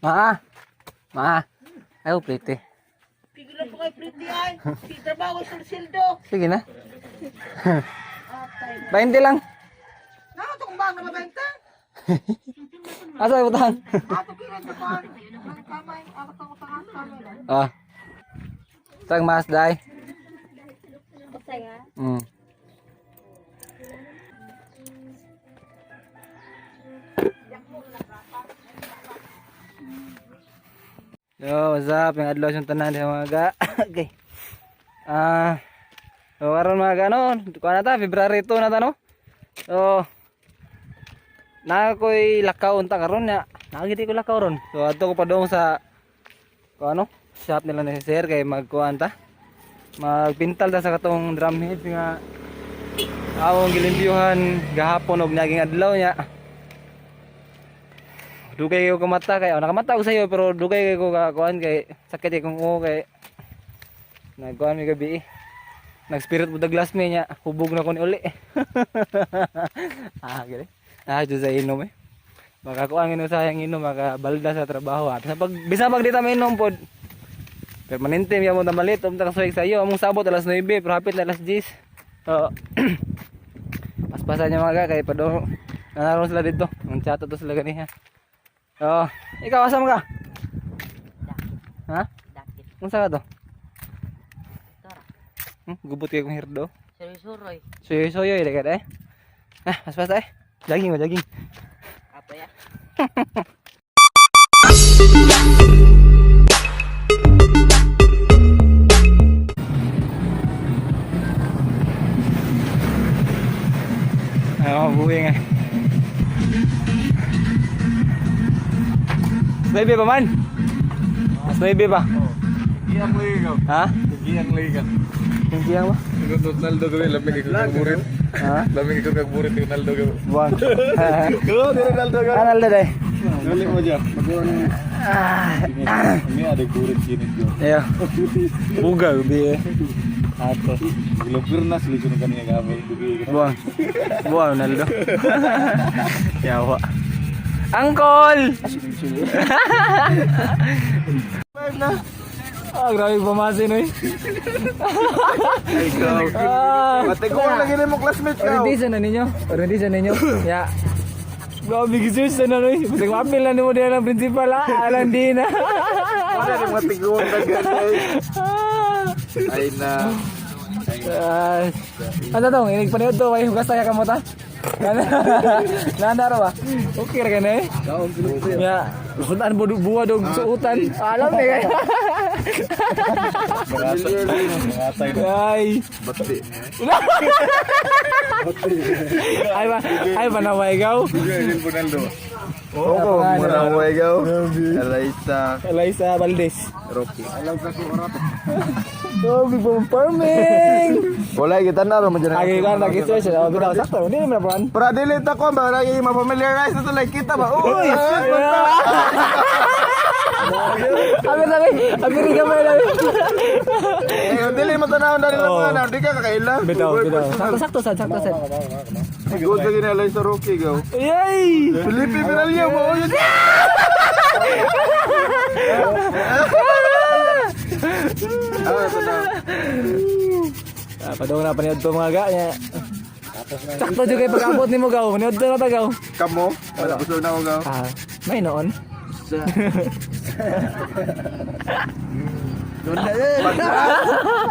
Ma. Ma. Ayaw, plite. Tigil na po kay Pretty ay. Trabaho sa sildo. Sige na. Atay. 20 lang. Nakatong ba na 20? Asa yung utang? Ato kiran ka pa. Kamay, ako utang kamay lang. Ah. Tag mas dai. Saya. Yo, what's up? Yung adlaw yung tanan sa mga ga. Okay. So karon mga ga no, kuha na ta February 2 na ta no. So na ko'y lakaw unta karon nya. Nakagiti ko lakaw ron. So adto ko pa dong sa ano, shop nila ni Sir kay magkuan ta. Magpintal ta sa katong drum head nga awong gilimpyuhan gahapon og naging adlaw nya. Dugay ko kamata kay nakamata ko sa iyo pero dugay ko kuan kay sakit kay kung kay nagkuan mi gabi. Nag-spirit mo glass me nya hubog na ko ni uli. Gani. Dito sa inom eh. Baka kuan ngino sayang inom maka balda sa trabaho. Bisa pag dita mainom pod. Permanente mi mo ta malit ta kasuig sa iyo among sabot alas 9 pero hapit na alas 10. So paspasan niya mga kay pado naroon sila dito. Ang chat to sila ganiha. Oh, ikaw asam ka? Ha? Dakit. Unsa ka to? Tara. Gubot kay kong hirdo. Suroy. Soyo dekat eh. Pas eh. Jogging mo, jogging. Apa ya? Buing eh. Snibe pa man? Snibe pa? Giyang liga. Ha? Giyang liga. Hindi yan ba? Ronaldo gawin, lamig ikaw kagburit. Ha? Lamig ikaw kagburit ni Ronaldo gawin. Buwan. Oo, di Ronaldo gawin. Ronaldo day. Dali mo dyan. Ini ada kurit gini jo. Ayo. Buga ubi eh. Ato. Gila pirnas liso ng kaniya gamay. Buwan. Buwan Ronaldo. Yawa. Angkol! Grabe pamasin eh. Ikaw. Pati ko lagi ni mo classmate ka. Orientation na ninyo. Orientation ninyo. Ya. Grabe gisus na no. Bisag mapil na nimo diyan ang principal alang di na. Wala ni matiguan na ganay. Ay na. Ano tong inig paniud to kay hugas tayo kamo ta. Nanda ra ba? Okay ra kana eh. Ya, sundan buwa dog suutan. Alam ni kay. Ngatay na. Ay. Bati. Ay ba na ikaw? Giyang Ronaldo. Oo, Maraway gaw. Eliza Valdez. Rocky. Oh, big farming. Wala kita na ro mo dyan. Agi kan lagi search sa bitaw sakto hindi man pan. Para delete ako ba lagi ma-familiarize na to like kita ba. Uy. Abi ka ba lang. Eh, dili mo tanawon dali lang mga di ka kakailan. Bitaw. Sakto sad. Good ka ginalay sa Rocky gaw. Yay! Felipe Pinalya mo. Padung na paniod to mga ga nya. Sakto juga kay pag-abot nimo gaw. Paniod to na ta gaw. Kamo? Wala gusto na ako gaw. May noon.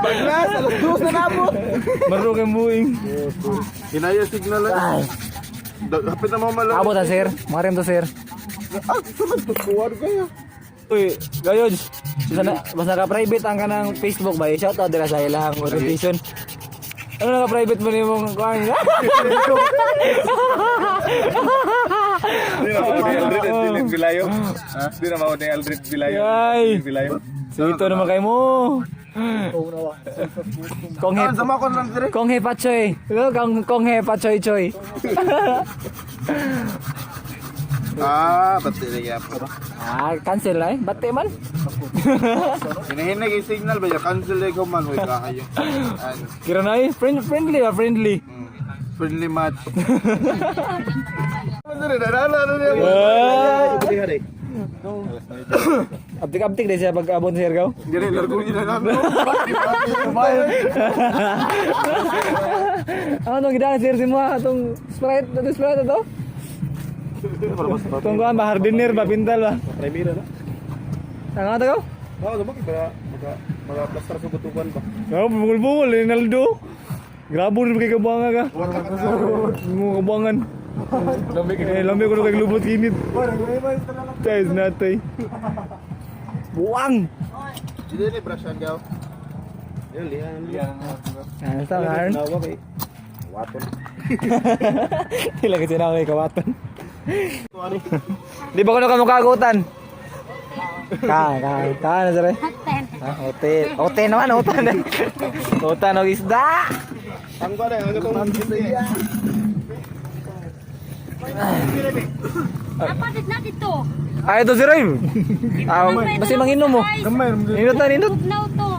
Baglas, alas 2 na nabo. Marug ang buing. Hinaya signal lang. Hapit na mo malang. Abot ta sir. Marem to sir. Sunod to kuwar kaya. Uy, gayod. Sana basta ka private ang kanang Facebook ba? Shout out dira sa ilang orientation. Ano na ka private mo nimong kuan? Di na mo ni Aldred Bilayo. Di na mo ni Aldred Bilayo. Ay. Bilayo. Sito naman kay mo. Kong he Sama ko lang dire. Kong he pachoy. Kong he pachoy choy. Bati lagi apa? Cancel eh. Bate man. Hinahinag yung signal ba? Cancel lagi ko man. Uy, kakayo. Kira na eh. Friendly ba? Friendly. Friendly match. Ano rin? Ano niya? Aptik-aptik deh siya pag abon sa Siargao. Jadi largo niya na namin. Ano nung gidaan sir si mo atong Sprite to? Tungguan ba hardiner ba pintal ba? Primera na. Ang ato ko? Oo, naman mga plaster sa butukan ba. Oh, bungul-bungul Ronaldo. Grabo rin kay kabuanga ka. Mo kabuangan. Lambi ko na kay lubot kinit. Guys, natay. Buang. Jadi ini berasa gaw. Lian. Ano sa karon? Nawa kay waton. Tila kasi na kay kawaton. Di ba ko na kamukagutan? Ka na sir. Hotel. Hotel naman, hotel. Hotel ng isda. Ang ba ang gatong Kapatid na dito. Ay, ito si Ray. Basta manginom mo. Nindot na, nindot. Tugnaw to.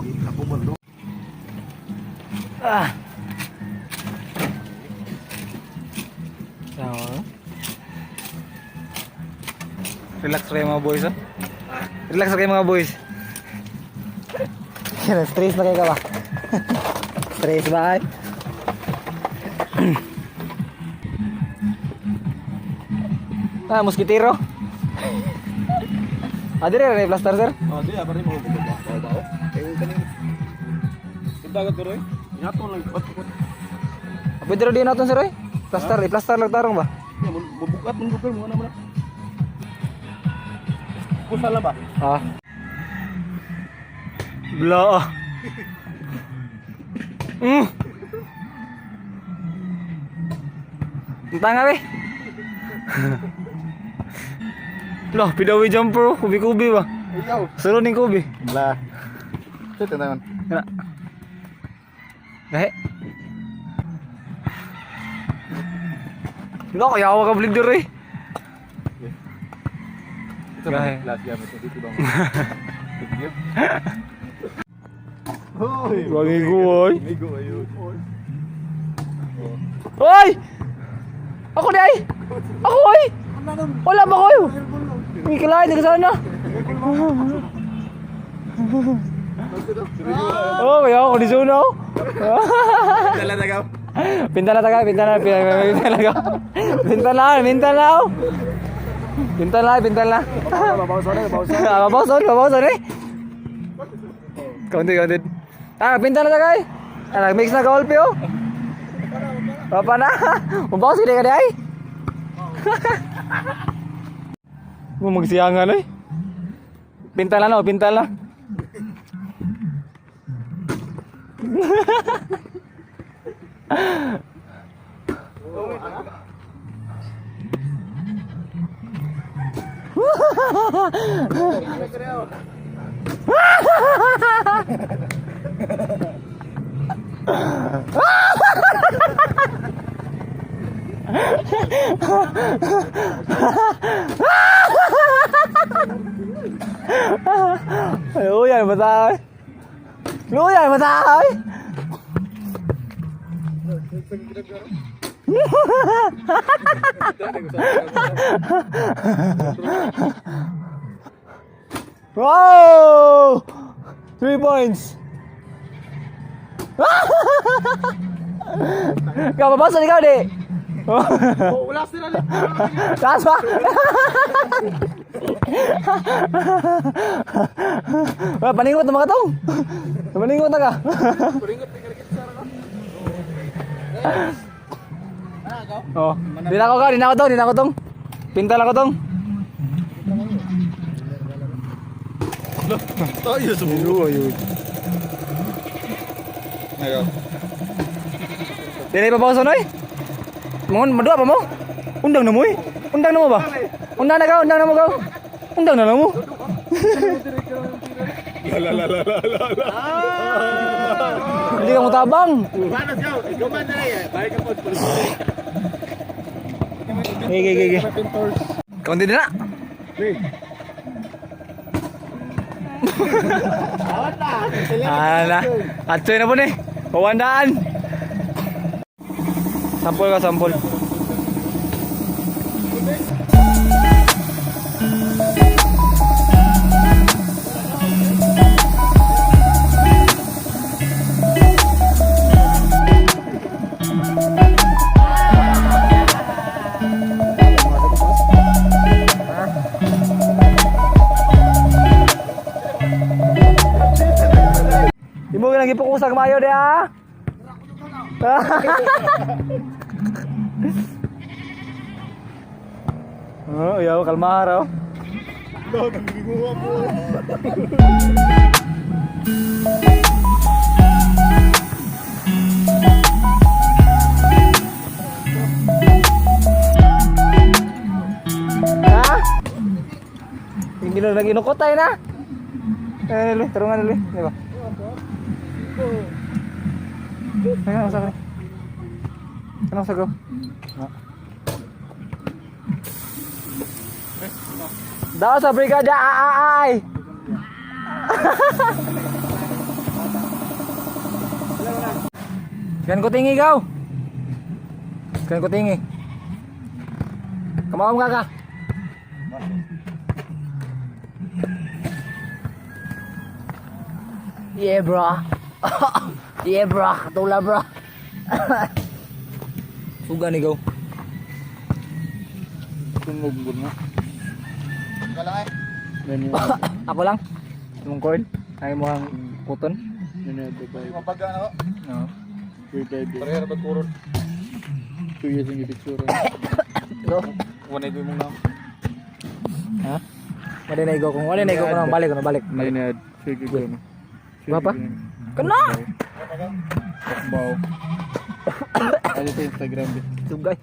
Ah. Yawa. Relax kayo mga boys, oh. Relax kayo mga boys. Stress na kayo ka ba? Stress ba ay? Mosquitero. Ada rin plaster sir? Oh, dia apa rin mo buto ba? Daw. Kayo kanin. Dagat ko rin. Nyato lang pat-pat. Pwede rin din natin sir ay? Plaster, i-plaster lang tarong ba? Bubukat mo gupil mo na. Kusal na ba? Ah. Bla. Tanga be. Loh, pidawi jumper, kubi-kubi ba? Ayaw. Suruh ning kubi. Lah. Ito naman. Kena. Gahe. Lo kaya ako ka bleeder eh. Gahe. Last game ito dito bang. Hoy. Wangi goy. Migo ayo. Hoy! Ako di ay! Ako ay! Wala ba kayo? May kalahin na sana. Oh, kaya ako di zona oh. Dala tagaw. Pintala taga, pintala oh. Pintala. Babaw eh. Kaunti. Pintala taga eh. Nag-mix na kaulpi oh. Papa na. Mabaw sila ka di ay. Mo magsiyangan eh. Pintala. Luyan mà ta ơi. Wow! 3 points. Kau mabasa ni kau dek. Oh, wala sila ni. Taas pa. Paningot na mga tong. Paningot na ka. Oh, di na ako tong. Pintal ako tong. Tayo sa bulo. Ayun. Ayo. Dili pa pausa noy. Mohon madua pa mo? Undang na mo eh. Undang na mo ba? Undang na mo ka. Undang na mo. Hindi ka mo tabang. Panas kau? Ikaw man na rin. Balik ka po. Gigi. Kaunti din na. Ala, atsoy na po ni. Pawandaan. Sampol ka, sampol. nang ipukusag mayo di ah. Oh, yaw kalmar raw. Daw nagbigunga po. Ha? Hindi na nag-inukotay na. Lili, tarungan lili, di ba? Ano sa kanya? Ano sa go? Daw sa brigada aay. Kan ko tingi gaw. Kan ko tingi. Kamawam ka ka. Yeah, bro. Yeah, bro. Tula, bro. Suga ni gaw. Tunog mo na. Ganyan. Ako lang. Yung cord. Ay mo ang kuton. Ganyan Dubai. Mabaga na ako. No. Dubai. Parehara ba kuron? 2 years yung picture. Go. Wanay ko mong na. Ha? Wala na igo kung wala na igo ko na balik ko na balik. Maynad. Sige ko na. Papa? Kana. Takbaw. Ano sa Instagram din. Sugay.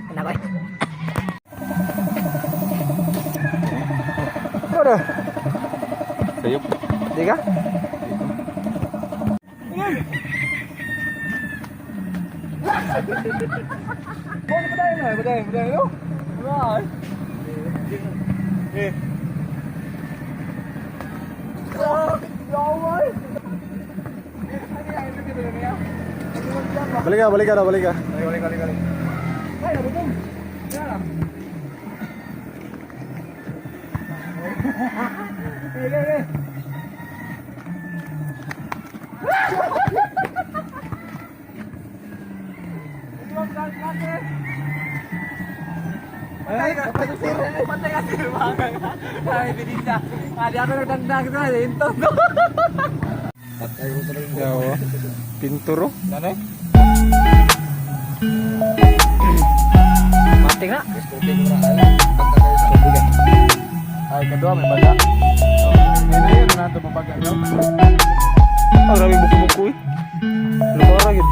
Ana bay. Ora. Sayop. Di ka? Badai no? Right. Balik ka, balik ka. Balik. Yawa. Pinturo. Nanay. Mati nga. Ay, kedua may baga. Ini yun na ito mabaga daw. Oh, grabe buku-buku eh. Lupa gitu.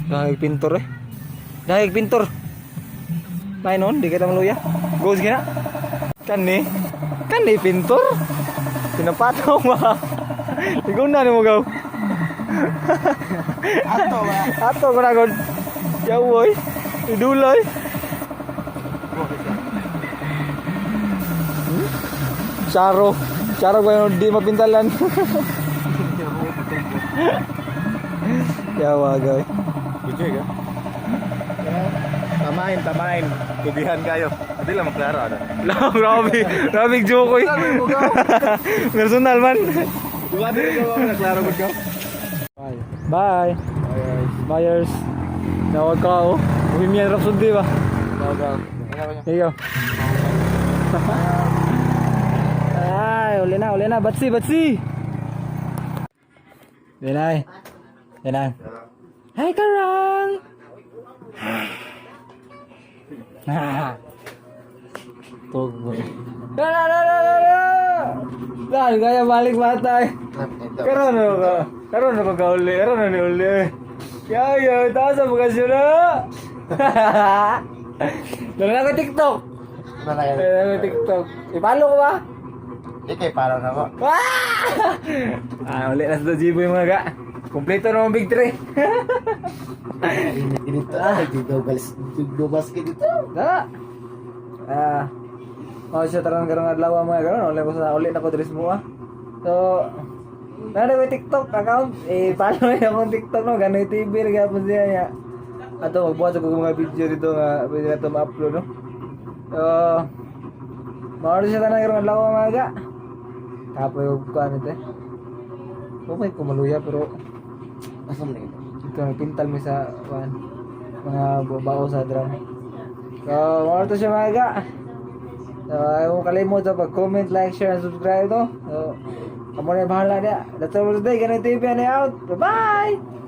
Dahil pintor eh. Dahil pintor. Main on, di kita meluya. Goes gina. Kan nih pintor. Pinapataw ba? Iguna ni mo gaw. Ato ko na god. Yawoy. Iduloy. Syaro ko yung di mapintalan. Yawa gawin. Bujay ka? Tamain. Kubihan kayo. Hindi lang maklaro ano. Grabe joke eh. Personal man. Duwa din ko naklaro ko. Bye. Buyers. Nawag ka oh. Bohemian Rhapsody ba? Ikaw. Ay, uli na. Batsi. Denay. Hai Karang. Tuh boy. Nah, gaya balik mata. Karon na uli. Ya, tahu sa bukas yun na. Dala na ko TikTok. Ipalo ko ba? Ikay parang ako. Ulit na sa Jibo yung mga ga. Kompleto naman Big 3. Dito basket dito. Na. Siya tarang karang adlaw mga ganon. Ulit na ko dress mo ah. So, nada ko TikTok account. Follow niya akong TikTok no. Gano'y TV rin po siya niya. Ato magbuhat ako mga video dito nga pwede na ito ma-upload no. So, mawala siya tarang karang adlaw mga ga. Tapos yung kuhaan ito eh. Okay ko maluya pero Asam na ito. ito nagpintal mi sa mga babaw sa drum. So, mawala to siya mga ga. So, ayaw mo kalimutan pag-comment, like, share, and subscribe to. So, kamu na yung bahala niya. That's all for today. Ganun TV and out. Bye-bye!